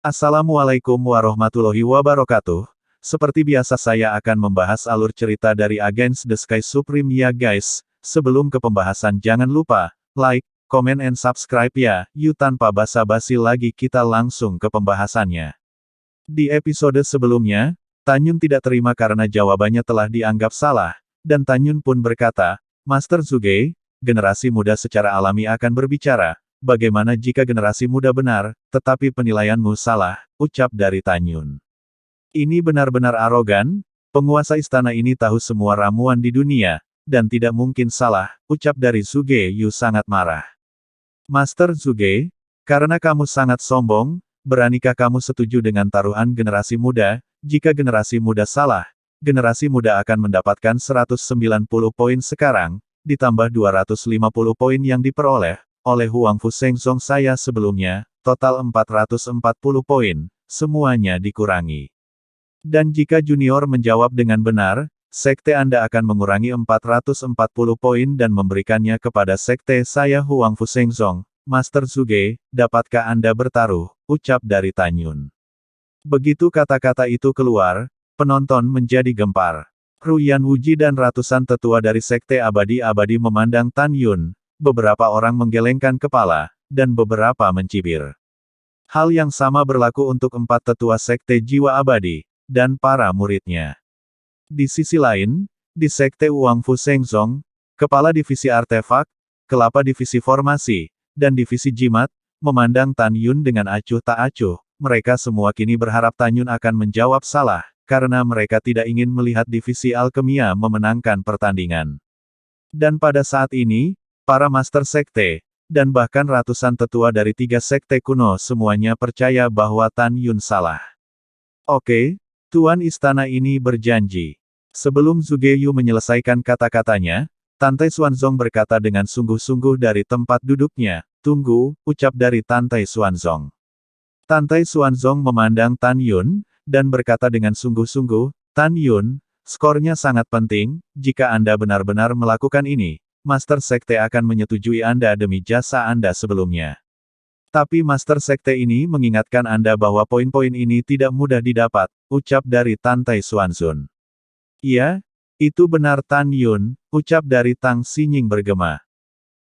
Assalamualaikum warahmatullahi wabarakatuh. Seperti biasa saya akan membahas alur cerita dari Against the Sky Supreme ya guys. Sebelum ke pembahasan jangan lupa, like, comment and subscribe ya. Yuk tanpa basa-basi lagi kita langsung ke pembahasannya. Di episode sebelumnya, Tanyun tidak terima karena jawabannya telah dianggap salah, dan Tanyun pun berkata, Master Zuge, generasi muda secara alami akan berbicara. Bagaimana jika generasi muda benar, tetapi penilaianmu salah, ucap dari Tanyun. Ini benar-benar arogan, penguasa istana ini tahu semua ramuan di dunia, dan tidak mungkin salah, ucap dari Zuge Yu sangat marah. Master Zuge, karena kamu sangat sombong, beranikah kamu setuju dengan taruhan generasi muda? Jika generasi muda salah, generasi muda akan mendapatkan 190 poin sekarang, ditambah 250 poin yang diperoleh oleh Huang Fu Shengzong saya sebelumnya, total 440 poin, semuanya dikurangi. Dan jika junior menjawab dengan benar, sekte Anda akan mengurangi 440 poin dan memberikannya kepada sekte saya Huang Fu Shengzong. Master Zuge, dapatkah Anda bertaruh? Ucap dari Tanyun. Begitu kata-kata itu keluar, penonton menjadi gempar. Ruyan Wuji dan ratusan tetua dari sekte abadi-abadi memandang Tanyun. Beberapa orang menggelengkan kepala, dan beberapa mencibir. Hal yang sama berlaku untuk 4 tetua sekte jiwa abadi, dan para muridnya. Di sisi lain, di sekte Huang Fu Shengzong, kepala divisi artefak, kelapa divisi formasi, dan divisi jimat, memandang Tanyun dengan acuh tak acuh, mereka semua kini berharap Tanyun akan menjawab salah, karena mereka tidak ingin melihat divisi alkemia memenangkan pertandingan. Dan pada saat ini, para master sekte, dan bahkan ratusan tetua dari 3 sekte kuno semuanya percaya bahwa Tanyun salah. Oke, Tuan Istana ini berjanji. Sebelum Zuge Yu menyelesaikan kata-katanya, Tantai Xuanzong berkata dengan sungguh-sungguh dari tempat duduknya, tunggu, ucap dari Tantai Xuanzong. Tantai Xuanzong memandang Tanyun, dan berkata dengan sungguh-sungguh, Tanyun, skornya sangat penting, jika Anda benar-benar melakukan ini. Master Sekte akan menyetujui Anda demi jasa Anda sebelumnya. Tapi Master Sekte ini mengingatkan Anda bahwa poin-poin ini tidak mudah didapat, ucap dari Tantai Xuanzun. Iya, itu benar Tanyun, ucap dari Tang Xinying bergema.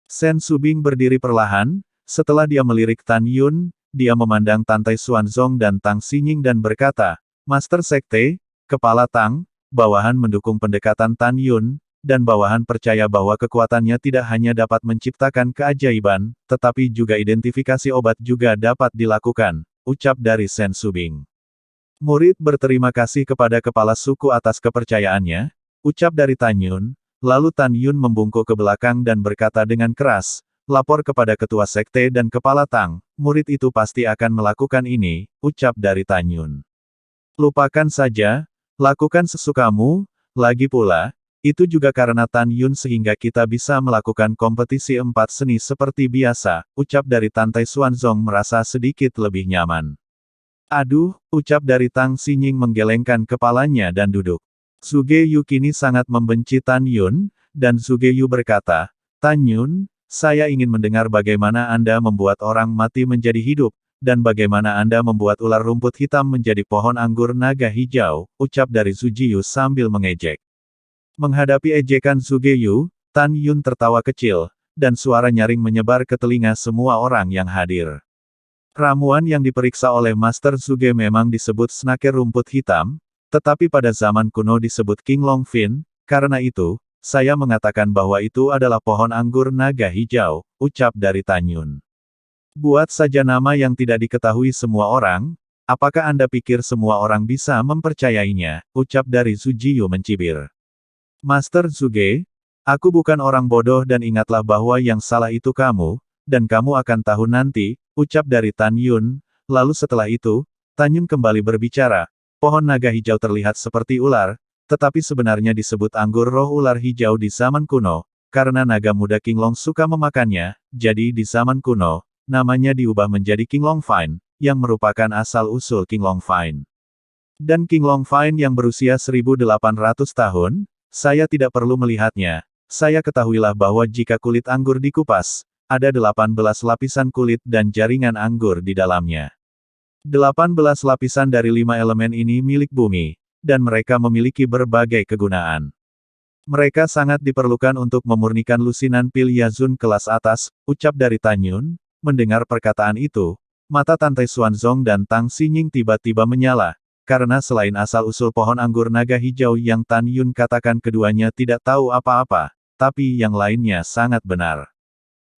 Sen Subing berdiri perlahan, setelah dia melirik Tanyun, dia memandang Tantai Xuanzong dan Tang Xinying dan berkata, Master Sekte, Kepala Tang, bawahan mendukung pendekatan Tanyun, dan bawahan percaya bahwa kekuatannya tidak hanya dapat menciptakan keajaiban, tetapi juga identifikasi obat juga dapat dilakukan, ucap dari Sen Subing. Murid berterima kasih kepada kepala suku atas kepercayaannya, ucap dari Tanyun, lalu Tanyun membungkuk ke belakang dan berkata dengan keras, lapor kepada ketua sekte dan kepala Tang, murid itu pasti akan melakukan ini, ucap dari Tanyun. Lupakan saja, lakukan sesukamu, lagi pula, itu juga karena Tanyun sehingga kita bisa melakukan kompetisi 4 seni seperti biasa, ucap dari Tantai Xuanzong merasa sedikit lebih nyaman. Aduh, ucap dari Tang Xinying menggelengkan kepalanya dan duduk. Zuge Yu kini sangat membenci Tanyun, dan Zuge Yu berkata, Tanyun, saya ingin mendengar bagaimana Anda membuat orang mati menjadi hidup, dan bagaimana Anda membuat ular rumput hitam menjadi pohon anggur naga hijau, ucap dari Zuji Yu sambil mengejek. Menghadapi ejekan Zuge Yu, Tanyun tertawa kecil, dan suara nyaring menyebar ke telinga semua orang yang hadir. Ramuan yang diperiksa oleh Master Zuge memang disebut snaker rumput hitam, tetapi pada zaman kuno disebut King Long Fin, karena itu, saya mengatakan bahwa itu adalah pohon anggur naga hijau, ucap dari Tanyun. Buat saja nama yang tidak diketahui semua orang, apakah Anda pikir semua orang bisa mempercayainya, ucap dari Zuji Yu mencibir. Master Zuge, aku bukan orang bodoh dan ingatlah bahwa yang salah itu kamu, dan kamu akan tahu nanti, ucap dari Tanyun, lalu setelah itu, Tanyun kembali berbicara, pohon naga hijau terlihat seperti ular, tetapi sebenarnya disebut anggur roh ular hijau di zaman kuno, karena naga muda King Long suka memakannya, jadi di zaman kuno, namanya diubah menjadi King Long Fine, yang merupakan asal-usul King Long Fine. Dan King Long Fine yang berusia 1800 tahun, saya tidak perlu melihatnya, saya ketahuilah bahwa jika kulit anggur dikupas, ada 18 lapisan kulit dan jaringan anggur di dalamnya. 18 lapisan dari 5 elemen ini milik bumi, dan mereka memiliki berbagai kegunaan. Mereka sangat diperlukan untuk memurnikan lusinan pil Yazun kelas atas, ucap dari Tan Yun. Mendengar perkataan itu, mata Tante Xuanzong dan Tang Xinying tiba-tiba menyala, karena selain asal-usul pohon anggur naga hijau yang Tan Yun katakan keduanya tidak tahu apa-apa, tapi yang lainnya sangat benar.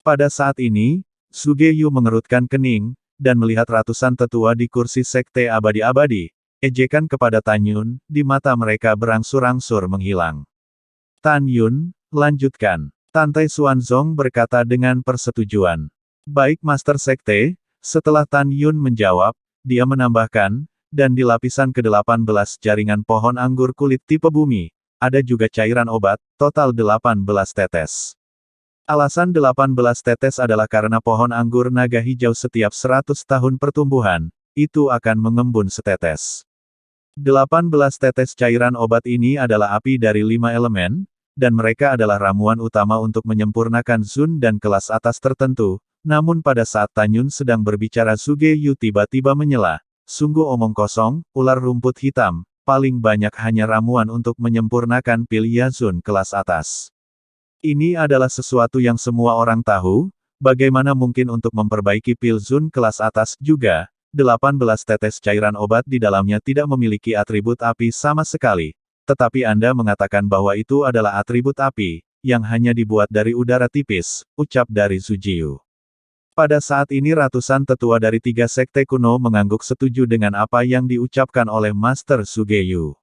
Pada saat ini, Suge Yu mengerutkan kening, dan melihat ratusan tetua di kursi sekte abadi-abadi, ejekan kepada Tan Yun, di mata mereka berangsur-angsur menghilang. Tan Yun, lanjutkan. Tante Xuanzong berkata dengan persetujuan. Baik Master Sekte, setelah Tan Yun menjawab, dia menambahkan, dan di lapisan ke-18 jaringan pohon anggur kulit tipe bumi, ada juga cairan obat, total 18 tetes. Alasan 18 tetes adalah karena pohon anggur naga hijau setiap 100 tahun pertumbuhan, itu akan mengembun setetes. 18 tetes cairan obat ini adalah api dari 5 elemen, dan mereka adalah ramuan utama untuk menyempurnakan Zun dan kelas atas tertentu. Namun pada saat Tan Yun sedang berbicara Suge Yu tiba-tiba menyela. Sungguh omong kosong, ular rumput hitam, paling banyak hanya ramuan untuk menyempurnakan pil Yazun kelas atas. Ini adalah sesuatu yang semua orang tahu, bagaimana mungkin untuk memperbaiki pil Zun kelas atas juga. 18 tetes cairan obat di dalamnya tidak memiliki atribut api sama sekali, tetapi Anda mengatakan bahwa itu adalah atribut api, yang hanya dibuat dari udara tipis, ucap dari Sujiu. Pada saat ini ratusan tetua dari 3 sekte kuno mengangguk setuju dengan apa yang diucapkan oleh Master Sugeyu.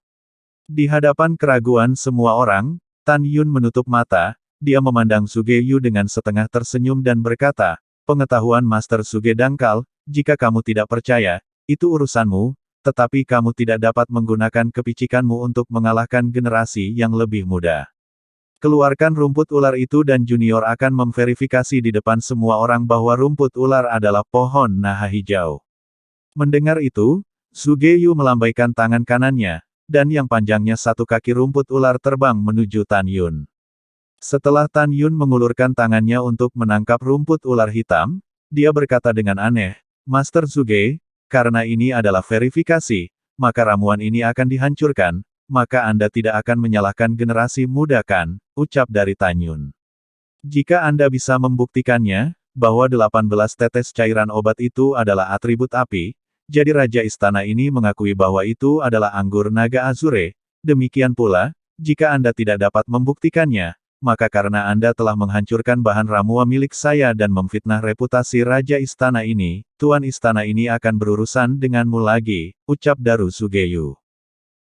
Di hadapan keraguan semua orang, Tan Yun menutup mata, dia memandang Sugeyu dengan setengah tersenyum dan berkata, pengetahuan Master Suge dangkal. Jika kamu tidak percaya, itu urusanmu, tetapi kamu tidak dapat menggunakan kepicikanmu untuk mengalahkan generasi yang lebih muda. Keluarkan rumput ular itu dan junior akan memverifikasi di depan semua orang bahwa rumput ular adalah pohon naga hijau. Mendengar itu, Suge Yu melambaikan tangan kanannya, dan yang panjangnya 1 kaki rumput ular terbang menuju Tan Yun. Setelah Tan Yun mengulurkan tangannya untuk menangkap rumput ular hitam, dia berkata dengan aneh, Master Suge, karena ini adalah verifikasi, maka ramuan ini akan dihancurkan, maka Anda tidak akan menyalahkan generasi muda kan, ucap dari Tan Yun. Jika Anda bisa membuktikannya, bahwa 18 tetes cairan obat itu adalah atribut api, jadi Raja Istana ini mengakui bahwa itu adalah anggur naga azure, demikian pula, jika Anda tidak dapat membuktikannya, maka karena Anda telah menghancurkan bahan ramuan milik saya dan memfitnah reputasi Raja Istana ini, Tuan Istana ini akan berurusan denganmu lagi, ucap Daru Sugeyu.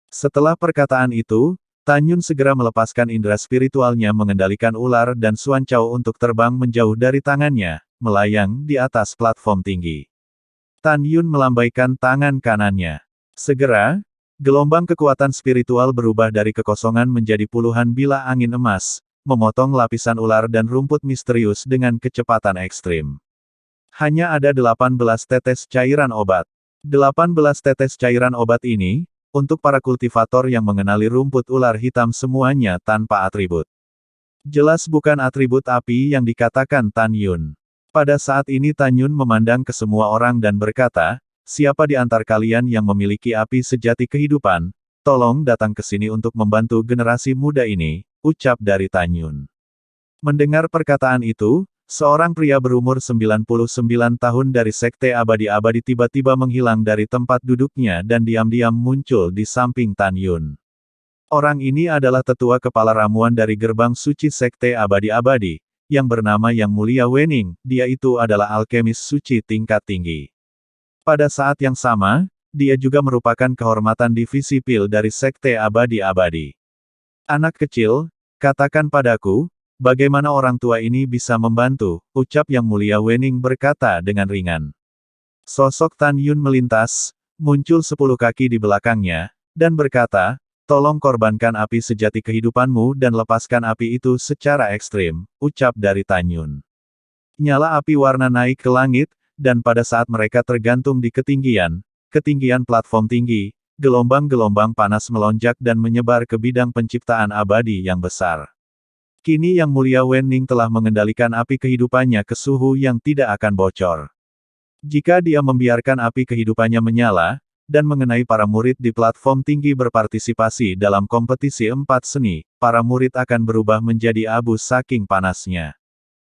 Setelah perkataan itu, Tan Yun segera melepaskan indera spiritualnya mengendalikan ular dan Xuan Chao untuk terbang menjauh dari tangannya, melayang di atas platform tinggi. Tan Yun melambaikan tangan kanannya. Segera, gelombang kekuatan spiritual berubah dari kekosongan menjadi puluhan bilah angin emas, memotong lapisan ular dan rumput misterius dengan kecepatan ekstrim. Hanya ada 18 tetes cairan obat. 18 tetes cairan obat ini, untuk para kultivator yang mengenali rumput ular hitam semuanya tanpa atribut. Jelas bukan atribut api yang dikatakan Tan Yun. Pada saat ini Tan Yun memandang ke semua orang dan berkata, siapa di antara kalian yang memiliki api sejati kehidupan, tolong datang ke sini untuk membantu generasi muda ini, ucap dari Tan Yun. Mendengar perkataan itu, seorang pria berumur 99 tahun dari Sekte Abadi-Abadi tiba-tiba menghilang dari tempat duduknya dan diam-diam muncul di samping Tan Yun. Orang ini adalah tetua kepala ramuan dari gerbang suci Sekte Abadi-Abadi, yang bernama Yang Mulia Wening, dia itu adalah alkemis suci tingkat tinggi. Pada saat yang sama, dia juga merupakan kehormatan divisi pil dari Sekte Abadi-Abadi. Anak kecil, katakan padaku, bagaimana orang tua ini bisa membantu, ucap Yang Mulia Wening berkata dengan ringan. Sosok Tan Yun melintas, muncul 10 kaki di belakangnya, dan berkata, tolong korbankan api sejati kehidupanmu dan lepaskan api itu secara ekstrim, ucap dari Tan Yun. Nyala api warna naik ke langit, dan pada saat mereka tergantung di ketinggian platform tinggi, gelombang-gelombang panas melonjak dan menyebar ke bidang penciptaan abadi yang besar. Kini Yang Mulia Wening telah mengendalikan api kehidupannya ke suhu yang tidak akan bocor. Jika dia membiarkan api kehidupannya menyala, dan mengenai para murid di platform tinggi berpartisipasi dalam kompetisi 4 seni, para murid akan berubah menjadi abu saking panasnya.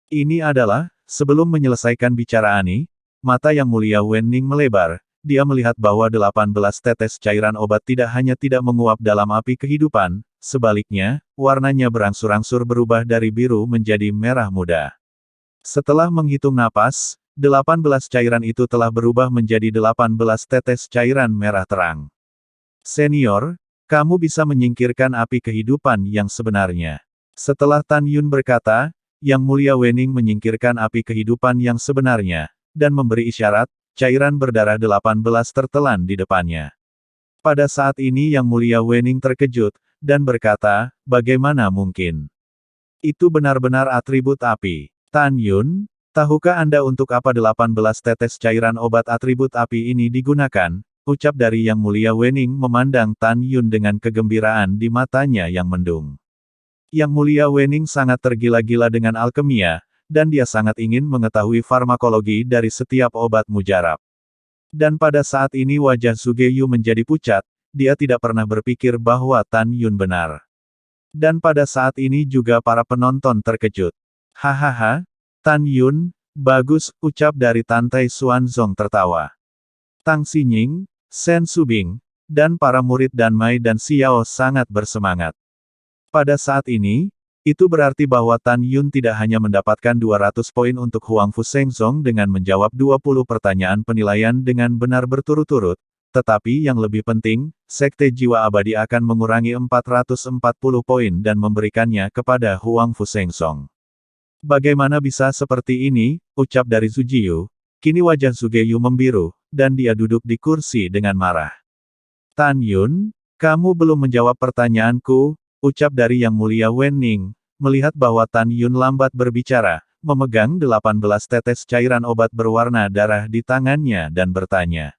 Ini adalah, sebelum menyelesaikan bicara Ani, mata yang mulia Wenning melebar, dia melihat bahwa 18 tetes cairan obat tidak hanya tidak menguap dalam api kehidupan, sebaliknya, warnanya berangsur-angsur berubah dari biru menjadi merah muda. Setelah menghitung napas, 18 cairan itu telah berubah menjadi 18 tetes cairan merah terang. Senior, kamu bisa menyingkirkan api kehidupan yang sebenarnya. Setelah Tan Yun berkata, Yang Mulia Wenning menyingkirkan api kehidupan yang sebenarnya, dan memberi isyarat, cairan berdarah 18 tertelan di depannya. Pada saat ini Yang Mulia Wenning terkejut, dan berkata, bagaimana mungkin? Itu benar-benar atribut api. Tan Yun, tahukah Anda untuk apa 18 tetes cairan obat atribut api ini digunakan? Ucap dari Yang Mulia Wenning memandang Tan Yun dengan kegembiraan di matanya yang mendung. Yang Mulia Wenning sangat tergila-gila dengan alkemia, dan dia sangat ingin mengetahui farmakologi dari setiap obat mujarab. Dan pada saat ini wajah Sugeyu menjadi pucat, dia tidak pernah berpikir bahwa Tan Yun benar. Dan pada saat ini juga para penonton terkejut. Hahaha, Tan Yun, bagus, ucap dari Tantai Xuanzong tertawa. Tang Xinying, Shen Subing, dan para murid Danmai dan Xiao sangat bersemangat. Pada saat ini, itu berarti bahwa Tan Yun tidak hanya mendapatkan 200 poin untuk Huang Fu Shengzong dengan menjawab 20 pertanyaan penilaian dengan benar berturut-turut, tetapi yang lebih penting, Sekte Jiwa Abadi akan mengurangi 440 poin dan memberikannya kepada Huang Fu Shengzong. Bagaimana bisa seperti ini, ucap dari Zujiyu. Kini wajah Sugeyu membiru, dan dia duduk di kursi dengan marah. Tan Yun, kamu belum menjawab pertanyaanku, ucap dari Yang Mulia Wenning, melihat bahwa Tan Yun lambat berbicara, memegang 18 tetes cairan obat berwarna darah di tangannya dan bertanya.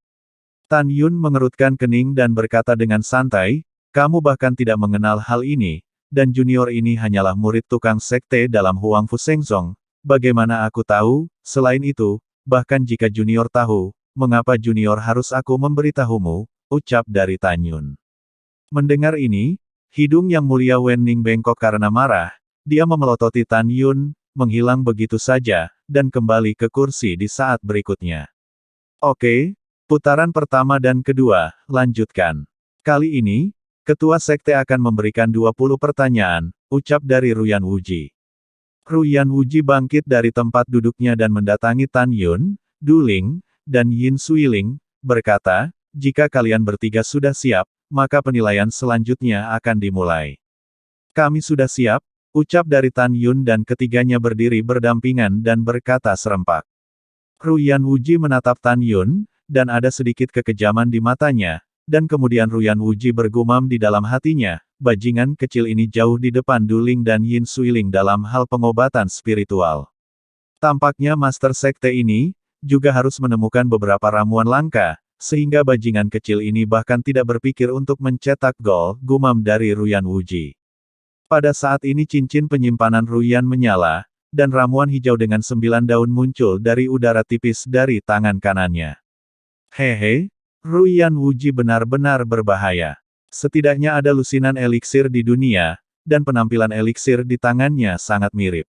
Tan Yun mengerutkan kening dan berkata dengan santai, kamu bahkan tidak mengenal hal ini, dan junior ini hanyalah murid tukang sekte dalam Huang Fu Shengzong. Bagaimana aku tahu? Selain itu, bahkan jika junior tahu, mengapa junior harus aku memberitahumu? Ucap dari Tan Yun. Mendengar ini, hidung Yang Mulia Wenning bengkok karena marah, dia memelototi Tan Yun, menghilang begitu saja, dan kembali ke kursi di saat berikutnya. Oke, putaran pertama dan kedua, lanjutkan. Kali ini, Ketua Sekte akan memberikan 20 pertanyaan, ucap dari Ruyan Wuji. Ruyan Wuji bangkit dari tempat duduknya dan mendatangi Tan Yun, Du Ling, dan Yin Suiling, berkata, jika kalian bertiga sudah siap, maka penilaian selanjutnya akan dimulai. Kami sudah siap, ucap dari Tan Yun dan ketiganya berdiri berdampingan dan berkata serempak. Ruyan Wuji menatap Tan Yun, dan ada sedikit kekejaman di matanya, dan kemudian Ruyan Wuji bergumam di dalam hatinya, bajingan kecil ini jauh di depan Du Ling dan Yin Suiling dalam hal pengobatan spiritual. Tampaknya Master Sekte ini, juga harus menemukan beberapa ramuan langka, sehingga bajingan kecil ini bahkan tidak berpikir untuk mencetak gol, gumam dari Ruyan Wuji. Pada saat ini cincin penyimpanan Ruyan menyala, dan ramuan hijau dengan 9 daun muncul dari udara tipis dari tangan kanannya. Hehe, Ruyan Wuji benar-benar berbahaya. Setidaknya ada lusinan eliksir di dunia, dan penampilan eliksir di tangannya sangat mirip.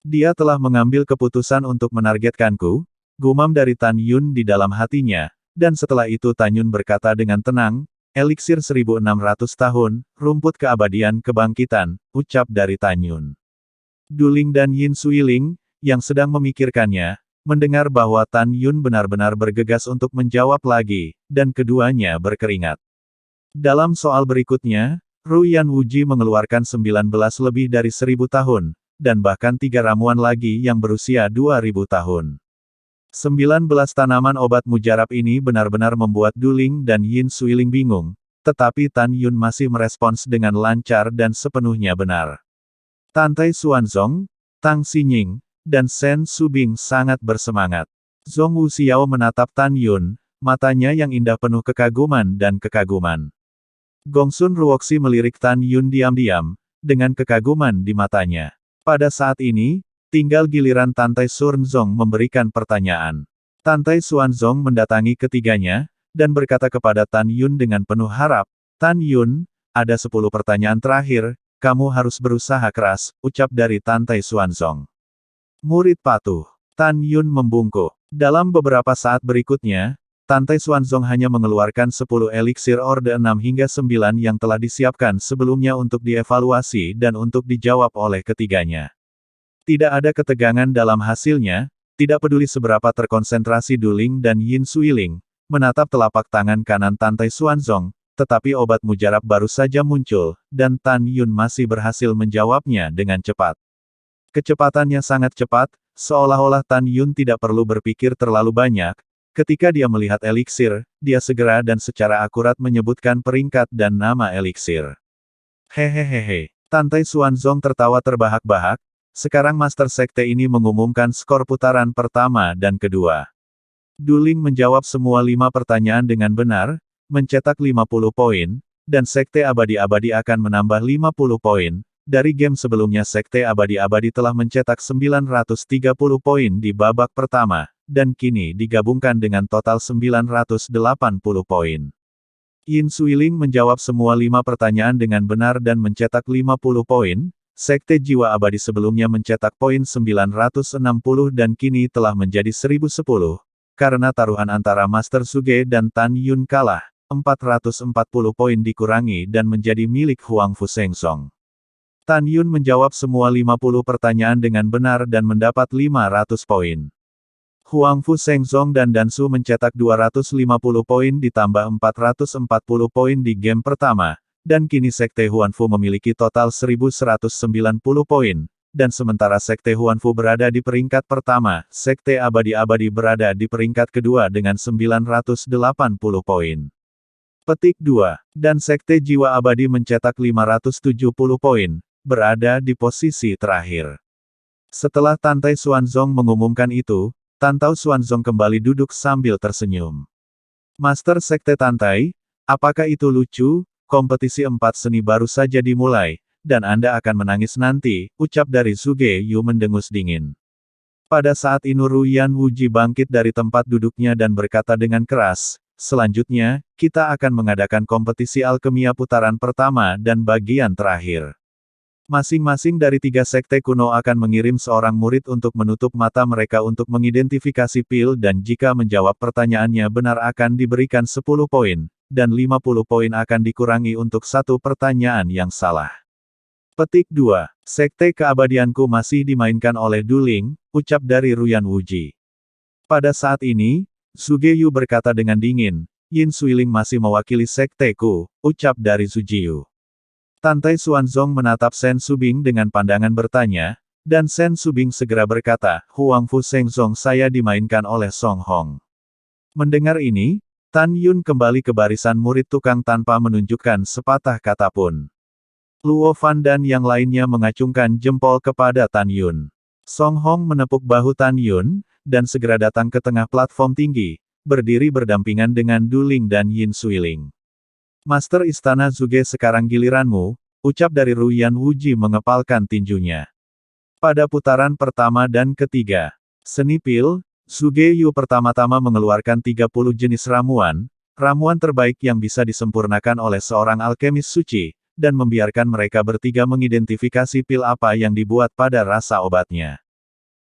Dia telah mengambil keputusan untuk menargetkanku, gumam dari Tan Yun di dalam hatinya, dan setelah itu Tan Yun berkata dengan tenang, eliksir 1600 tahun, rumput keabadian kebangkitan, ucap dari Tan Yun. Du Ling dan Yin Suiling, yang sedang memikirkannya, mendengar bahwa Tan Yun benar-benar bergegas untuk menjawab lagi, dan keduanya berkeringat. Dalam soal berikutnya, Ruyan Wuji mengeluarkan 19 lebih dari 1000 tahun, dan bahkan 3 ramuan lagi yang berusia 2000 tahun. 19 tanaman obat mujarab ini benar-benar membuat Du Ling dan Yin Suiling bingung, tetapi Tan Yun masih merespons dengan lancar dan sepenuhnya benar. Tantai Xuanzong, Tang Xinying, dan Shen Subing sangat bersemangat. Zhong Wuxiao menatap Tan Yun, matanya yang indah penuh kekaguman dan kekaguman. Gongsun Ruoxi melirik Tan Yun diam-diam, dengan kekaguman di matanya. Pada saat ini, tinggal giliran Tantai Xuanzong memberikan pertanyaan. Tantai Xuanzong mendatangi ketiganya, dan berkata kepada Tan Yun dengan penuh harap, Tan Yun, ada 10 pertanyaan terakhir, kamu harus berusaha keras, ucap dari Tantai Xuanzong. Murid patuh. Tan Yun membungkuk. Dalam beberapa saat berikutnya, Tantai Xuanzong hanya mengeluarkan 10 eliksir orde 6 hingga 9 yang telah disiapkan sebelumnya untuk dievaluasi dan untuk dijawab oleh ketiganya. Tidak ada ketegangan dalam hasilnya, tidak peduli seberapa terkonsentrasi Du Ling dan Yin Suiling, menatap telapak tangan kanan Tantai Xuanzong, tetapi obat mujarab baru saja muncul, dan Tan Yun masih berhasil menjawabnya dengan cepat. Kecepatannya sangat cepat, seolah-olah Tan Yun tidak perlu berpikir terlalu banyak. Ketika dia melihat eliksir, dia segera dan secara akurat menyebutkan peringkat dan nama eliksir. Hehehehe. Tantai Xuanzong tertawa terbahak-bahak, sekarang Master Sekte ini mengumumkan skor putaran pertama dan kedua. Du Ling menjawab semua 5 pertanyaan dengan benar, mencetak 50 poin, dan Sekte Abadi-Abadi akan menambah 50 poin. Dari game sebelumnya Sekte Abadi-Abadi telah mencetak 930 poin di babak pertama, dan kini digabungkan dengan total 980 poin. Yin Suiling menjawab semua 5 pertanyaan dengan benar dan mencetak 50 poin, Sekte Jiwa Abadi sebelumnya mencetak poin 960 dan kini telah menjadi 1010, karena taruhan antara Master Suge dan Tan Yun kalah, 440 poin dikurangi dan menjadi milik Huang Fu Sengsong. Tan Yun menjawab semua 50 pertanyaan dengan benar dan mendapat 500 poin. Huang Fu Sengsong dan Dansu mencetak 250 poin ditambah 440 poin di game pertama, dan kini Sekte Huan Fu memiliki total 1190 poin, dan sementara Sekte Huan Fu berada di peringkat pertama, Sekte Abadi-Abadi berada di peringkat kedua dengan 980 poin. Petik 2. Dan Sekte Jiwa Abadi mencetak 570 poin, berada di posisi terakhir. Setelah Tantai Xuanzong mengumumkan itu, Tantau Xuanzong kembali duduk sambil tersenyum. Master Sekte Tantai, apakah itu lucu? Kompetisi 4 seni baru saja dimulai, dan Anda akan menangis nanti, ucap dari Suge Yu mendengus dingin. Pada saat itu Ruyan Wuji bangkit dari tempat duduknya dan berkata dengan keras, selanjutnya, kita akan mengadakan kompetisi alkemia putaran pertama dan bagian terakhir. Masing-masing dari 3 sekte kuno akan mengirim seorang murid untuk menutup mata mereka untuk mengidentifikasi pil dan jika menjawab pertanyaannya benar akan diberikan 10 poin, dan 50 poin akan dikurangi untuk 1 pertanyaan yang salah. Petik 2. Sekte keabadianku masih dimainkan oleh Du Ling, ucap dari Ruyan Wuji. Pada saat ini, Suge Yu berkata dengan dingin, Yin Suiling masih mewakili sekteku, ucap dari Sujiyu. Tantai Xuanzong menatap Sen Subing dengan pandangan bertanya, dan Sen Subing segera berkata, Huang Fu Sengsong saya dimainkan oleh Song Hong. Mendengar ini, Tan Yun kembali ke barisan murid tukang tanpa menunjukkan sepatah kata pun. Luo Fan dan yang lainnya mengacungkan jempol kepada Tan Yun. Song Hong menepuk bahu Tan Yun, dan segera datang ke tengah platform tinggi, berdiri berdampingan dengan Du Ling dan Yin Suiling. Master Istana Zuge sekarang giliranmu, ucap dari Ruyan Wuji mengepalkan tinjunya. Pada putaran pertama dan ketiga, seni pil, Suge Yu pertama-tama mengeluarkan 30 jenis ramuan, ramuan terbaik yang bisa disempurnakan oleh seorang alkemis suci, dan membiarkan mereka bertiga mengidentifikasi pil apa yang dibuat pada rasa obatnya.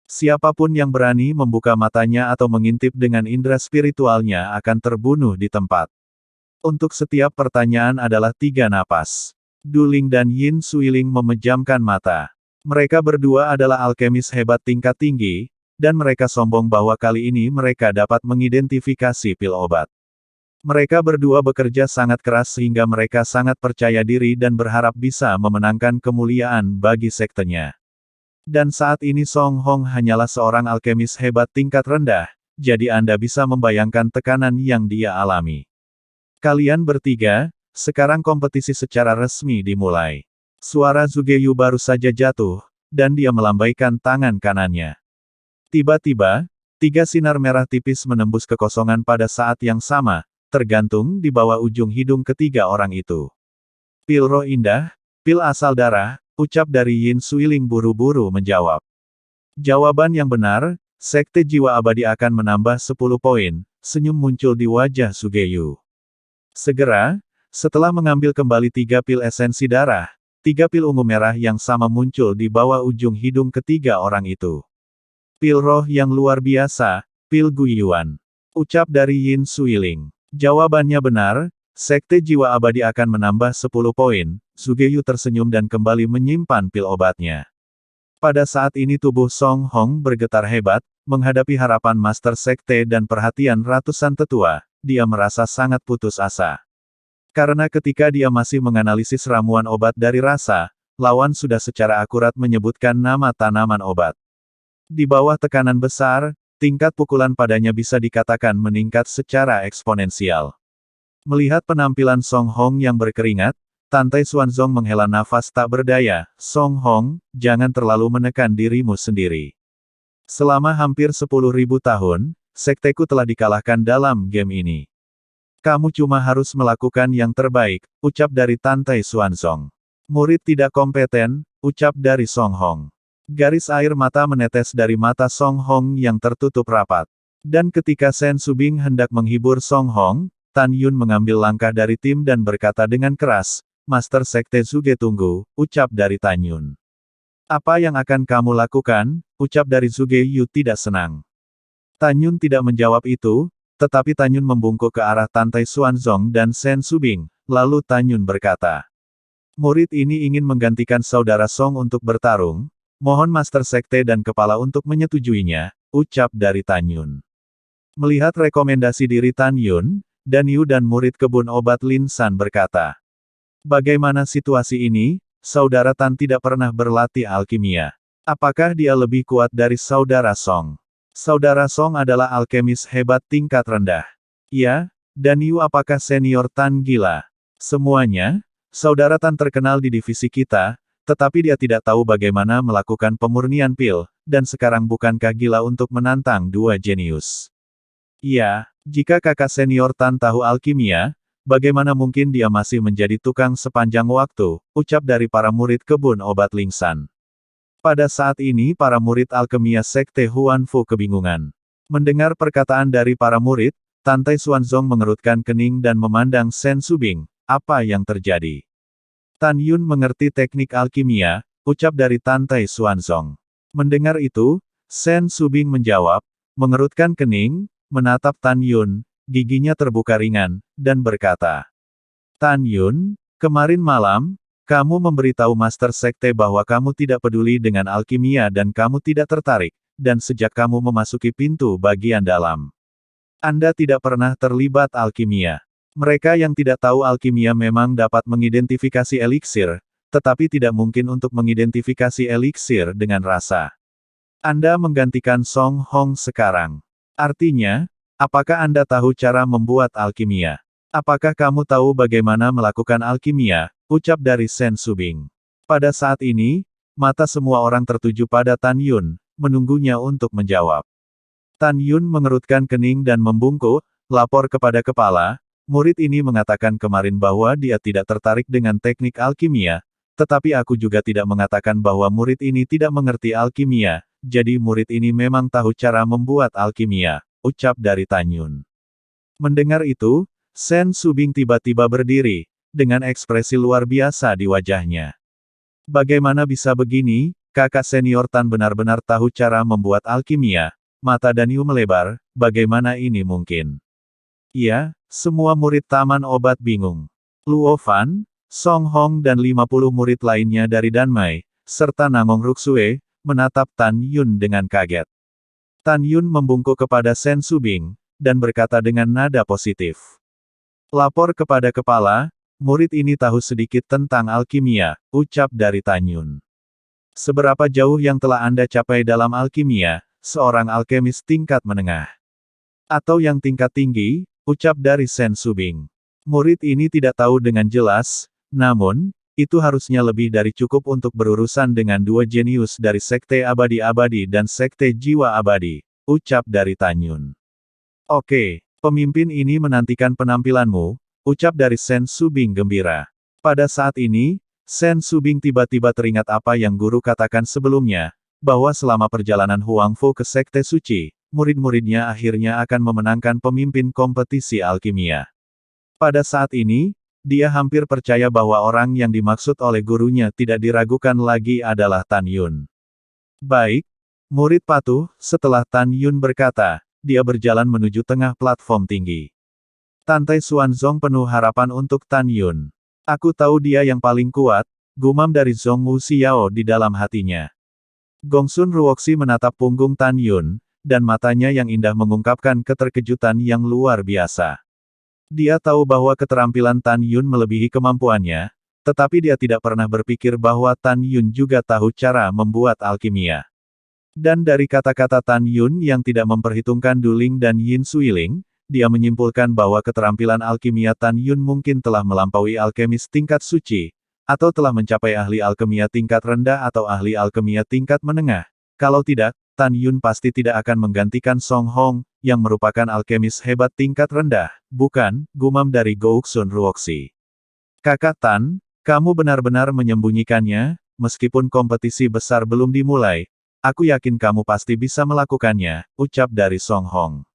Siapapun yang berani membuka matanya atau mengintip dengan indera spiritualnya akan terbunuh di tempat. Untuk setiap pertanyaan adalah 3 napas. Du Ling dan Yin Suiling memejamkan mata. Mereka berdua adalah alkemis hebat tingkat tinggi, dan mereka sombong bahwa kali ini mereka dapat mengidentifikasi pil obat. Mereka berdua bekerja sangat keras sehingga mereka sangat percaya diri dan berharap bisa memenangkan kemuliaan bagi sektenya. Dan saat ini Song Hong hanyalah seorang alkemis hebat tingkat rendah, jadi Anda bisa membayangkan tekanan yang dia alami. Kalian bertiga, sekarang kompetisi secara resmi dimulai. Suara Zuge Yu baru saja jatuh, dan dia melambaikan tangan kanannya. Tiba-tiba, 3 sinar merah tipis menembus kekosongan pada saat yang sama, tergantung di bawah ujung hidung ketiga orang itu. Pil roh indah, pil asal darah, ucap dari Yin Suiling buru-buru menjawab. Jawaban yang benar, Sekte Jiwa Abadi akan menambah 10 poin, senyum muncul di wajah Sugeyu. Segera, setelah mengambil kembali 3 pil esensi darah, 3 pil ungu merah yang sama muncul di bawah ujung hidung ketiga orang itu. Pil roh yang luar biasa, pil Guiyuan. Ucap dari Yin Suiling. Jawabannya benar, Sekte Jiwa Abadi akan menambah 10 poin, Sugeyu tersenyum dan kembali menyimpan pil obatnya. Pada saat ini tubuh Song Hong bergetar hebat, menghadapi harapan Master Sekte dan perhatian ratusan tetua, dia merasa sangat putus asa. Karena ketika dia masih menganalisis ramuan obat dari rasa, lawan sudah secara akurat menyebutkan nama tanaman obat. Di bawah tekanan besar, tingkat pukulan padanya bisa dikatakan meningkat secara eksponensial. Melihat penampilan Song Hong yang berkeringat, Tantai Xuanzong menghela nafas tak berdaya. Song Hong, jangan terlalu menekan dirimu sendiri. Selama hampir 10.000 tahun, sekteku telah dikalahkan dalam game ini. Kamu cuma harus melakukan yang terbaik, ucap dari Tantai Xuanzong. Murid tidak kompeten, ucap dari Song Hong. Garis air mata menetes dari mata Song Hong yang tertutup rapat. Dan ketika Sen Subing hendak menghibur Song Hong, Tan Yun mengambil langkah dari tim dan berkata dengan keras, Master Sekte Zuge tunggu, ucap dari Tan Yun. Apa yang akan kamu lakukan, ucap dari Zuge Yu tidak senang. Tan Yun tidak menjawab itu, tetapi Tan Yun membungkuk ke arah Tantai Xuanzong dan Sen Subing, lalu Tan Yun berkata. Murid ini ingin menggantikan saudara Song untuk bertarung, mohon Master Sekte dan Kepala untuk menyetujuinya, ucap dari Tan Yun. Melihat rekomendasi diri Tan Yun, Dan Yu dan murid kebun obat Lin San berkata. Bagaimana situasi ini, saudara Tan tidak pernah berlatih alkimia. Apakah dia lebih kuat dari saudara Song? Saudara Song adalah alkemis hebat tingkat rendah. Ya, Dan Yu apakah senior Tan gila? Semuanya, saudara Tan terkenal di divisi kita, tetapi dia tidak tahu bagaimana melakukan pemurnian pil, dan sekarang bukankah gila untuk menantang dua jenius? Ya, jika kakak senior Tan tahu alkimia, bagaimana mungkin dia masih menjadi tukang sepanjang waktu, ucap dari para murid kebun obat Ling San. Pada saat ini para murid alkemia Sekte Huan Fu kebingungan. Mendengar perkataan dari para murid, Tantai Xuanzong mengerutkan kening dan memandang Sen Subing, apa yang terjadi? Tan Yun mengerti teknik alkimia, ucap dari Tantai Xuanzong. Mendengar itu, Sen Subing menjawab, mengerutkan kening, menatap Tan Yun, giginya terbuka ringan, dan berkata. Tan Yun, kemarin malam, kamu memberitahu Master Sekte bahwa kamu tidak peduli dengan alkimia dan kamu tidak tertarik, dan sejak kamu memasuki pintu bagian dalam. Anda tidak pernah terlibat alkimia. Mereka yang tidak tahu alkimia memang dapat mengidentifikasi eliksir, tetapi tidak mungkin untuk mengidentifikasi eliksir dengan rasa. Anda menggantikan Song Hong sekarang. Artinya, apakah Anda tahu cara membuat alkimia? Apakah kamu tahu bagaimana melakukan alkimia? Ucap dari Sen Subing. Pada saat ini, mata semua orang tertuju pada Tan Yun, menunggunya untuk menjawab. Tan Yun mengerutkan kening dan membungkuk, lapor kepada kepala, murid ini mengatakan kemarin bahwa dia tidak tertarik dengan teknik alkimia, tetapi aku juga tidak mengatakan bahwa murid ini tidak mengerti alkimia, jadi murid ini memang tahu cara membuat alkimia, ucap dari Tan Yun. Mendengar itu, Sen Subing tiba-tiba berdiri, dengan ekspresi luar biasa di wajahnya. Bagaimana bisa begini, kakak senior Tan benar-benar tahu cara membuat alkimia, mata Dan Yu melebar, bagaimana ini mungkin? Iya, semua murid taman obat bingung. Luo Fan, Song Hong dan 50 murid lainnya dari Danmai, serta Nangong Ruksue, menatap Tan Yun dengan kaget. Tan Yun membungkuk kepada Sen Subing, dan berkata dengan nada positif. Lapor kepada kepala, murid ini tahu sedikit tentang alkimia, ucap dari Tan Yun. Seberapa jauh yang telah Anda capai dalam alkimia, seorang alkemis tingkat menengah? Atau yang tingkat tinggi, ucap dari Sen Subing. Murid ini tidak tahu dengan jelas, namun, itu harusnya lebih dari cukup untuk berurusan dengan dua jenius dari Sekte Abadi-Abadi dan Sekte Jiwa Abadi, ucap dari Tan Yun. Oke, pemimpin ini menantikan penampilanmu, ucap dari Sen Subing gembira. Pada saat ini, Sen Subing tiba-tiba teringat apa yang guru katakan sebelumnya, bahwa selama perjalanan Huang Fu ke Sekte Suci, murid-muridnya akhirnya akan memenangkan pemimpin kompetisi alkimia. Pada saat ini, dia hampir percaya bahwa orang yang dimaksud oleh gurunya tidak diragukan lagi adalah Tan Yun. Baik, murid patuh, setelah Tan Yun berkata, dia berjalan menuju tengah platform tinggi. Tantai Xuanzong penuh harapan untuk Tan Yun. Aku tahu dia yang paling kuat, gumam dari Zhong Wu Xiao di dalam hatinya. Gongsun Ruoxi menatap punggung Tan Yun, dan matanya yang indah mengungkapkan keterkejutan yang luar biasa. Dia tahu bahwa keterampilan Tan Yun melebihi kemampuannya, tetapi dia tidak pernah berpikir bahwa Tan Yun juga tahu cara membuat alkimia. Dan dari kata-kata Tan Yun yang tidak memperhitungkan Duling dan Yin Suiling, dia menyimpulkan bahwa keterampilan alkimia Tan Yun mungkin telah melampaui alkemis tingkat suci, atau telah mencapai ahli alkimia tingkat rendah atau ahli alkimia tingkat menengah. Kalau tidak, Tan Yun pasti tidak akan menggantikan Song Hong, yang merupakan alkemis hebat tingkat rendah, bukan, gumam dari Gongsun Ruoxi. Kakak Tan, kamu benar-benar menyembunyikannya, meskipun kompetisi besar belum dimulai, aku yakin kamu pasti bisa melakukannya, ucap dari Song Hong.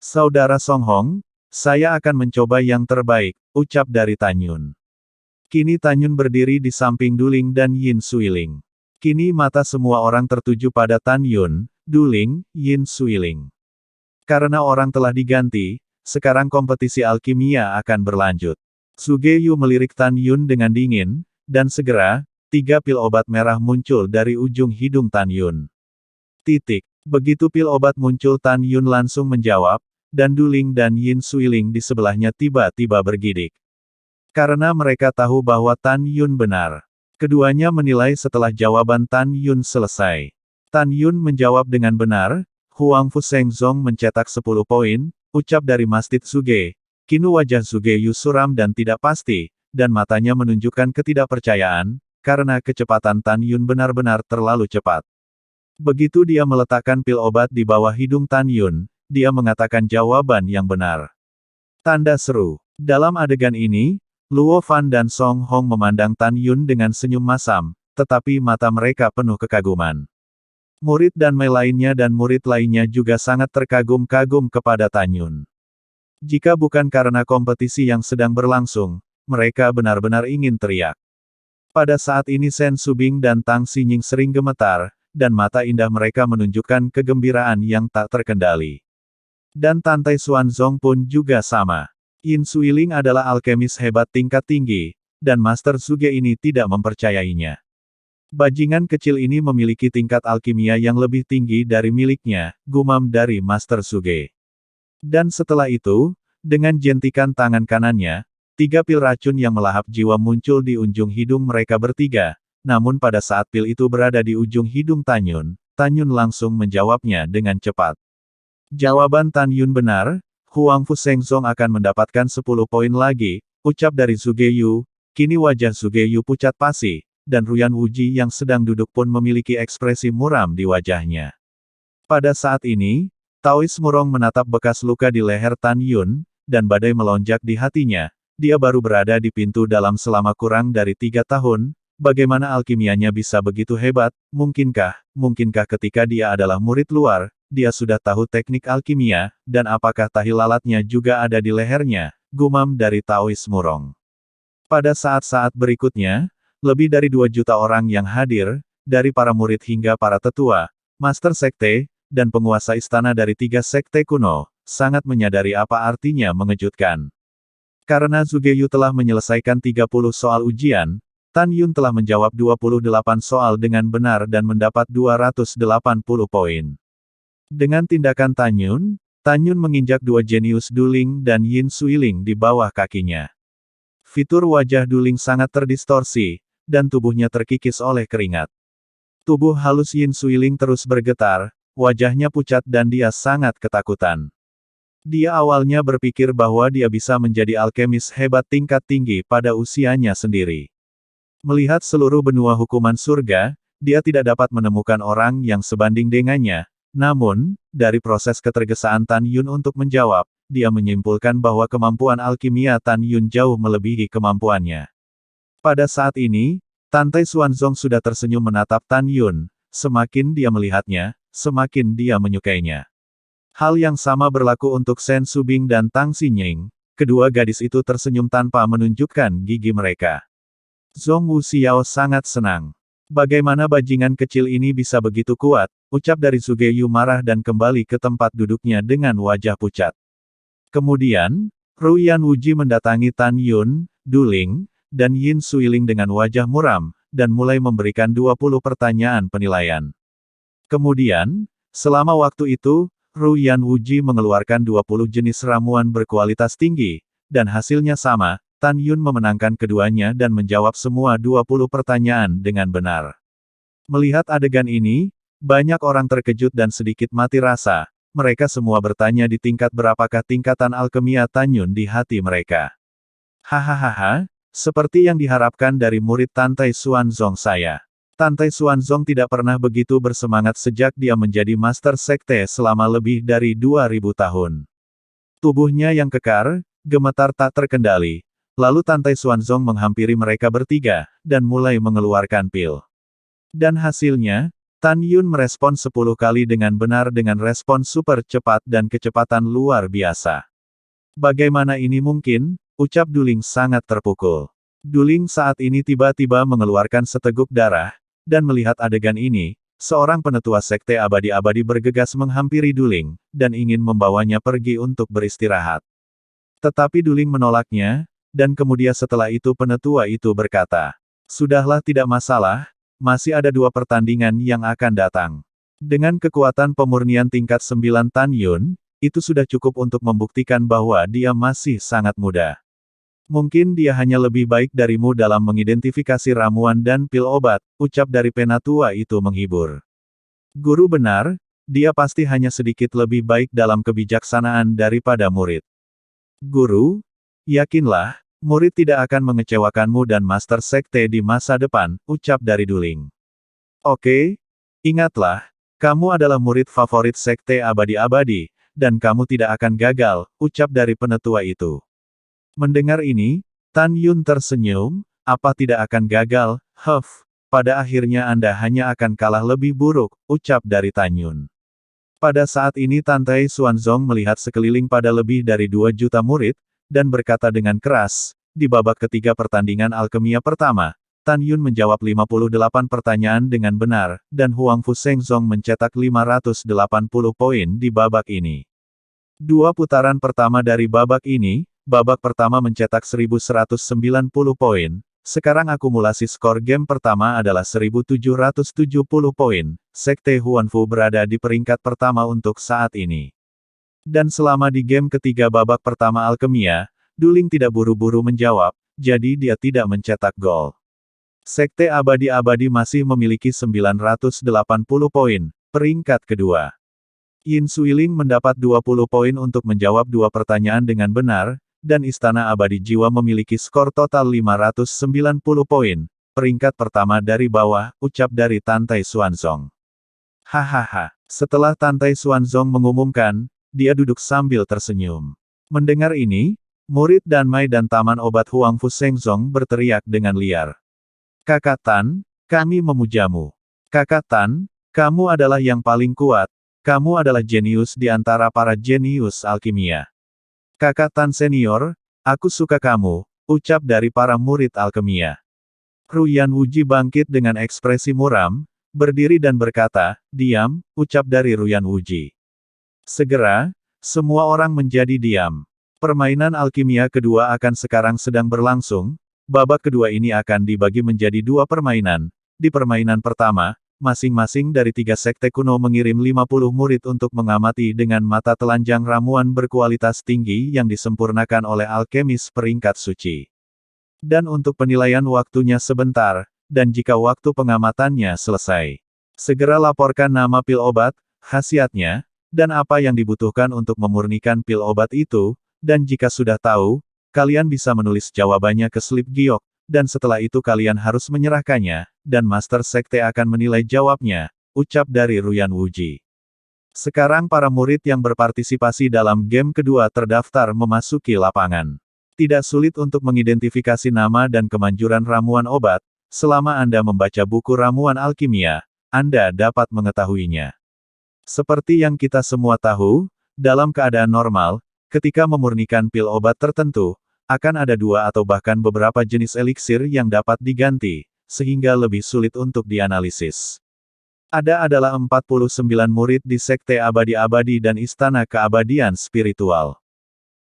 Saudara Song Hong, saya akan mencoba yang terbaik, ucap dari Tan Yun. Kini Tan Yun berdiri di samping Duling dan Yin Suiling. Kini mata semua orang tertuju pada Tan Yun, Duling, Yin Suiling. Karena orang telah diganti, sekarang kompetisi alkimia akan berlanjut. Suge Yu melirik Tan Yun dengan dingin, dan segera, 3 pil obat merah muncul dari ujung hidung Tan Yun. Titik. Begitu pil obat muncul Tan Yun langsung menjawab, dan Duling dan Yin Suiling di sebelahnya tiba-tiba bergidik. Karena mereka tahu bahwa Tan Yun benar. Keduanya menilai setelah jawaban Tan Yun selesai. Tan Yun menjawab dengan benar, Huang Fu Shengzong mencetak 10 poin, ucap dari Masjid Suge. Kini wajah Suge Yu suram dan tidak pasti, dan matanya menunjukkan ketidakpercayaan, karena kecepatan Tan Yun benar-benar terlalu cepat. Begitu dia meletakkan pil obat di bawah hidung Tan Yun, dia mengatakan jawaban yang benar. Tanda seru. Dalam adegan ini, Luo Fan dan Song Hong memandang Tan Yun dengan senyum masam, tetapi mata mereka penuh kekaguman. Murid dan Mei lainnya dan murid lainnya juga sangat terkagum-kagum kepada Tan Yun. Jika bukan karena kompetisi yang sedang berlangsung, mereka benar-benar ingin teriak. Pada saat ini Sen Subing dan Tang Xinying sering gemetar, dan mata indah mereka menunjukkan kegembiraan yang tak terkendali. Dan Tantai Xuanzong pun juga sama. Yin Suiling adalah alkemis hebat tingkat tinggi, dan Master Suge ini tidak mempercayainya. Bajingan kecil ini memiliki tingkat alkimia yang lebih tinggi dari miliknya, gumam dari Master Suge. Dan setelah itu, dengan jentikan tangan kanannya, 3 pil racun yang melahap jiwa muncul di ujung hidung mereka bertiga, namun pada saat pil itu berada di ujung hidung Tan Yun langsung menjawabnya dengan cepat. Jawaban Tan Yun benar, Huang Fu Shengzong akan mendapatkan 10 poin lagi, ucap dari Suge Yu. Kini wajah Suge Yu pucat pasi, dan Ruyan Wuji yang sedang duduk pun memiliki ekspresi muram di wajahnya. Pada saat ini, Taois Murong menatap bekas luka di leher Tan Yun, dan badai melonjak di hatinya. Dia baru berada di pintu dalam selama kurang dari 3 tahun, bagaimana alkimianya bisa begitu hebat, mungkinkah ketika dia adalah murid luar, dia sudah tahu teknik alkimia, dan apakah tahi lalatnya juga ada di lehernya, gumam dari Taois Murong. Pada saat-saat berikutnya, lebih dari 2 juta orang yang hadir, dari para murid hingga para tetua, master sekte, dan penguasa istana dari 3 sekte kuno, sangat menyadari apa artinya mengejutkan. Karena Suge Yu telah menyelesaikan 30 soal ujian, Tan Yun telah menjawab 28 soal dengan benar dan mendapat 280 poin. Dengan tindakan Tan Yun menginjak 2 jenius Duling dan Yin Suiling di bawah kakinya. Fitur wajah Duling sangat terdistorsi, dan tubuhnya terkikis oleh keringat. Tubuh halus Yin Suiling terus bergetar, wajahnya pucat dan dia sangat ketakutan. Dia awalnya berpikir bahwa dia bisa menjadi alkemis hebat tingkat tinggi pada usianya sendiri. Melihat seluruh benua hukuman surga, dia tidak dapat menemukan orang yang sebanding dengannya. Namun, dari proses ketergesaan Tan Yun untuk menjawab, dia menyimpulkan bahwa kemampuan alkimia Tan Yun jauh melebihi kemampuannya. Pada saat ini, Tantai Xuanzong sudah tersenyum menatap Tan Yun, semakin dia melihatnya, semakin dia menyukainya. Hal yang sama berlaku untuk Shen Subing dan Tang Xinying. Kedua gadis itu tersenyum tanpa menunjukkan gigi mereka. Zhong Wuxiao sangat senang. Bagaimana bajingan kecil ini bisa begitu kuat, ucap dari Zhuge Yu marah dan kembali ke tempat duduknya dengan wajah pucat. Kemudian, Ruyan Wuji mendatangi Tan Yun, Du Ling, dan Yin Suiling dengan wajah muram, dan mulai memberikan 20 pertanyaan penilaian. Kemudian, selama waktu itu, Ruyan Wuji mengeluarkan 20 jenis ramuan berkualitas tinggi, dan hasilnya sama, Tan Yun memenangkan keduanya dan menjawab semua 20 pertanyaan dengan benar. Melihat adegan ini, banyak orang terkejut dan sedikit mati rasa, mereka semua bertanya di tingkat berapakah tingkatan alkemia Tan Yun di hati mereka. Hahaha, seperti yang diharapkan dari murid Tantai Xuanzong saya. Tantai Xuanzong tidak pernah begitu bersemangat sejak dia menjadi Master Sekte selama lebih dari 2000 tahun. Tubuhnya yang kekar, gemetar tak terkendali. Lalu Tantai Xuanzong menghampiri mereka bertiga, dan mulai mengeluarkan pil. Dan hasilnya, Tan Yun merespon 10 kali dengan benar dengan respon super cepat dan kecepatan luar biasa. Bagaimana ini mungkin? Ucap Du Ling sangat terpukul. Du Ling saat ini tiba-tiba mengeluarkan seteguk darah, dan melihat adegan ini, seorang penetua sekte abadi-abadi bergegas menghampiri Du Ling, dan ingin membawanya pergi untuk beristirahat. Tetapi Du Ling menolaknya, dan kemudian setelah itu penetua itu berkata, "Sudahlah tidak masalah, masih ada 2 pertandingan yang akan datang." Dengan kekuatan pemurnian tingkat 9 Tan Yun, itu sudah cukup untuk membuktikan bahwa dia masih sangat muda. Mungkin dia hanya lebih baik darimu dalam mengidentifikasi ramuan dan pil obat, ucap dari penatua itu menghibur. Guru benar, dia pasti hanya sedikit lebih baik dalam kebijaksanaan daripada murid. Guru, yakinlah, murid tidak akan mengecewakanmu dan Master Sekte di masa depan, ucap dari Du Ling. Oke, ingatlah, kamu adalah murid favorit Sekte abadi-abadi, dan kamu tidak akan gagal, ucap dari penetua itu. Mendengar ini, Tan Yun tersenyum, apa tidak akan gagal, pada akhirnya Anda hanya akan kalah lebih buruk, ucap dari Tan Yun. Pada saat ini Tantai Xuanzong melihat sekeliling pada lebih dari 2 juta murid, dan berkata dengan keras, di babak ketiga pertandingan alkemia pertama, Tan Yun menjawab 58 pertanyaan dengan benar, dan Huang Fu Shengzong mencetak 580 poin di babak ini. 2 putaran pertama dari babak ini, babak pertama mencetak 1190 poin, sekarang akumulasi skor game pertama adalah 1770 poin, Sekte Huanfu berada di peringkat pertama untuk saat ini. Dan selama di game ketiga babak pertama alkemia, Du Ling tidak buru-buru menjawab, jadi dia tidak mencetak gol. Sekte abadi-abadi masih memiliki 980 poin, peringkat kedua. Yin Suiling mendapat 20 poin untuk menjawab 2 pertanyaan dengan benar, dan Istana Abadi Jiwa memiliki skor total 590 poin, peringkat pertama dari bawah, ucap dari Tantai Xuanzong. Hahaha, setelah Tantai Xuanzong mengumumkan, dia duduk sambil tersenyum. Mendengar ini, murid Danmai dan Taman Obat Huang Fu Shengzong berteriak dengan liar. Kakak Tan, kami memujamu. Kakak Tan, kamu adalah yang paling kuat, kamu adalah jenius di antara para jenius alkimia. Kakak Tan senior, aku suka kamu, ucap dari para murid alkemia. Ruyan Wuji bangkit dengan ekspresi muram, berdiri dan berkata, diam, ucap dari Ruyan Wuji. Segera, semua orang menjadi diam. Permainan alkimia kedua akan sekarang sedang berlangsung, babak kedua ini akan dibagi menjadi 2 permainan. Di permainan pertama, masing-masing dari 3 sekte kuno mengirim 50 murid untuk mengamati dengan mata telanjang ramuan berkualitas tinggi yang disempurnakan oleh alkemis peringkat suci. Dan untuk penilaian waktunya sebentar, dan jika waktu pengamatannya selesai, segera laporkan nama pil obat, khasiatnya, dan apa yang dibutuhkan untuk memurnikan pil obat itu, dan jika sudah tahu, kalian bisa menulis jawabannya ke slip giok, dan setelah itu kalian harus menyerahkannya, dan Master Sekte akan menilai jawabnya, ucap dari Ruyan Wuji. Sekarang para murid yang berpartisipasi dalam game kedua terdaftar memasuki lapangan. Tidak sulit untuk mengidentifikasi nama dan kemanjuran ramuan obat, selama Anda membaca buku ramuan alkimia, Anda dapat mengetahuinya. Seperti yang kita semua tahu, dalam keadaan normal, ketika memurnikan pil obat tertentu, akan ada dua atau bahkan beberapa jenis eliksir yang dapat diganti, sehingga lebih sulit untuk dianalisis. Ada adalah 49 murid di Sekte Abadi-Abadi dan Istana Keabadian Spiritual.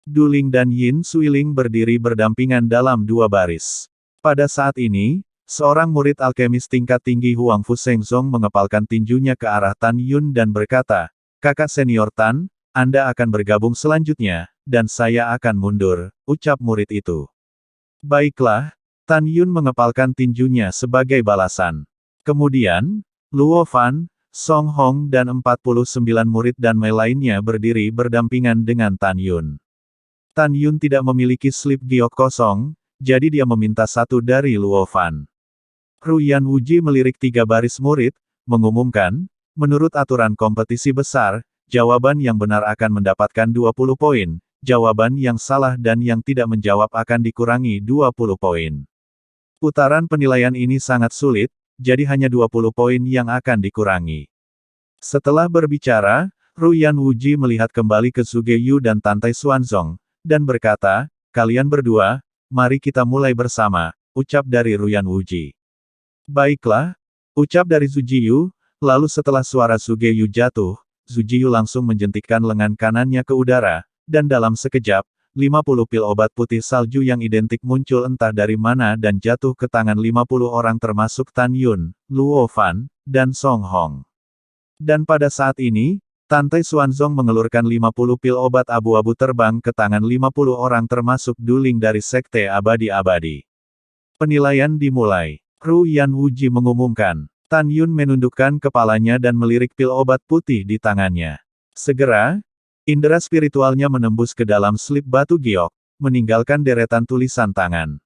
Duling dan Yin Suiling berdiri berdampingan dalam dua baris. Pada saat ini, seorang murid alkemis tingkat tinggi Huang Fusengzong mengepalkan tinjunya ke arah Tan Yun dan berkata, "Kakak senior Tan, Anda akan bergabung selanjutnya, dan saya akan mundur," ucap murid itu. "Baiklah," Tan Yun mengepalkan tinjunya sebagai balasan. Kemudian, Luo Fan, Song Hong dan 49 murid dan Mei lainnya berdiri berdampingan dengan Tan Yun. Tan Yun tidak memiliki slip giok kosong, jadi dia meminta satu dari Luo Fan. Ruyan Wuji melirik 3 baris murid, mengumumkan, menurut aturan kompetisi besar, jawaban yang benar akan mendapatkan 20 poin, jawaban yang salah dan yang tidak menjawab akan dikurangi 20 poin. Putaran penilaian ini sangat sulit, jadi hanya 20 poin yang akan dikurangi. Setelah berbicara, Ruyan Wuji melihat kembali ke Zhuge Yu dan Tantai Xuanzong, dan berkata, "Kalian berdua, mari kita mulai bersama," ucap dari Ruyan Wuji. "Baiklah," ucap dari Zhuge Yu, lalu setelah suara Zhuge Yu jatuh, Zhuge Yu langsung menjentikkan lengan kanannya ke udara, dan dalam sekejap, 50 pil obat putih salju yang identik muncul entah dari mana dan jatuh ke tangan 50 orang termasuk Tan Yun, Luo Fan, dan Song Hong. Dan pada saat ini, Tantai Xuanzong mengelurkan 50 pil obat abu-abu terbang ke tangan 50 orang termasuk Duling dari Sekte Abadi-Abadi. Penilaian dimulai. Ruyan Wuji mengumumkan. Tan Yun menundukkan kepalanya dan melirik pil obat putih di tangannya. Segera, indera spiritualnya menembus ke dalam slip batu giok, meninggalkan deretan tulisan tangan.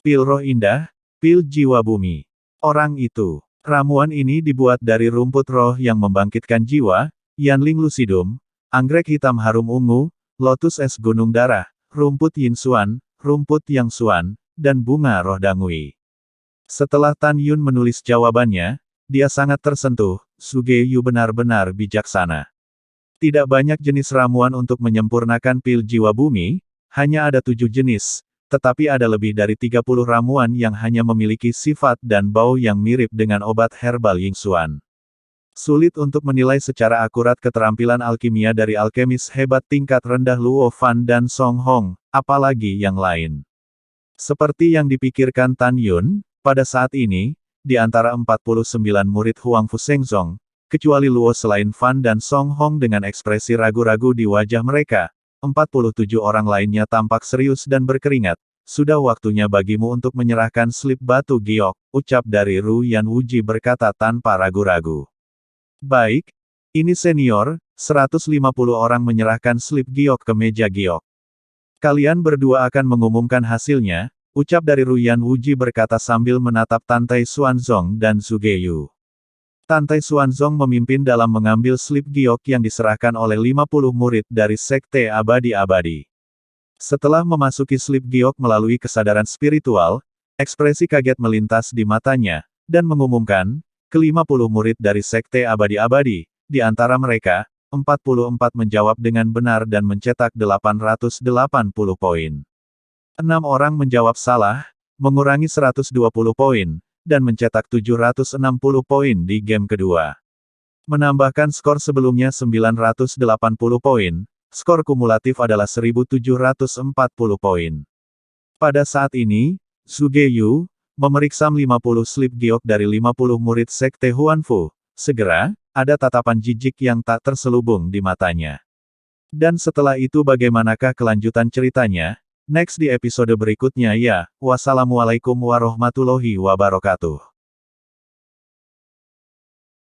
Pil roh indah, pil jiwa bumi. Orang itu. Ramuan ini dibuat dari rumput roh yang membangkitkan jiwa, Yanling lucidum, anggrek hitam harum ungu, lotus es gunung darah, rumput yin xuan, rumput yang xuan, dan bunga roh dangui. Setelah Tan Yun menulis jawabannya, dia sangat tersentuh, Zhuge Yu benar-benar bijaksana. Tidak banyak jenis ramuan untuk menyempurnakan pil jiwa bumi, hanya ada 7 jenis, tetapi ada lebih dari 30 ramuan yang hanya memiliki sifat dan bau yang mirip dengan obat herbal Yingxuan. Sulit untuk menilai secara akurat keterampilan alkimia dari alkemis hebat tingkat rendah Luo Fan dan Song Hong, apalagi yang lain. Seperti yang dipikirkan Tan Yun, pada saat ini, di antara 49 murid Huang Fusengzong, kecuali Luo selain Fan dan Song Hong dengan ekspresi ragu-ragu di wajah mereka, 47 orang lainnya tampak serius dan berkeringat. "Sudah waktunya bagimu untuk menyerahkan slip batu giok," ucap dari Ruyan Wuji berkata tanpa ragu-ragu. "Baik, ini senior," 150 orang menyerahkan slip giok ke meja giok. "Kalian berdua akan mengumumkan hasilnya," ucap dari Ruyan Wuji berkata sambil menatap Tantai Xuanzong dan Zhuge Yu. Tantai Xuanzong memimpin dalam mengambil slip giok yang diserahkan oleh 50 murid dari Sekte Abadi-Abadi. Setelah memasuki slip giok melalui kesadaran spiritual, ekspresi kaget melintas di matanya, dan mengumumkan, ke-50 murid dari Sekte Abadi-Abadi, di antara mereka, 44 menjawab dengan benar dan mencetak 880 poin. 6 orang menjawab salah, mengurangi 120 poin, dan mencetak 760 poin di game kedua. Menambahkan skor sebelumnya 980 poin, skor kumulatif adalah 1740 poin. Pada saat ini, Zhuge Yu memeriksa 50 slip giok dari 50 murid Sekte Huanfu. Segera, ada tatapan jijik yang tak terselubung di matanya. Dan setelah itu bagaimanakah kelanjutan ceritanya? Next di episode berikutnya ya. Wassalamualaikum warahmatullahi wabarakatuh.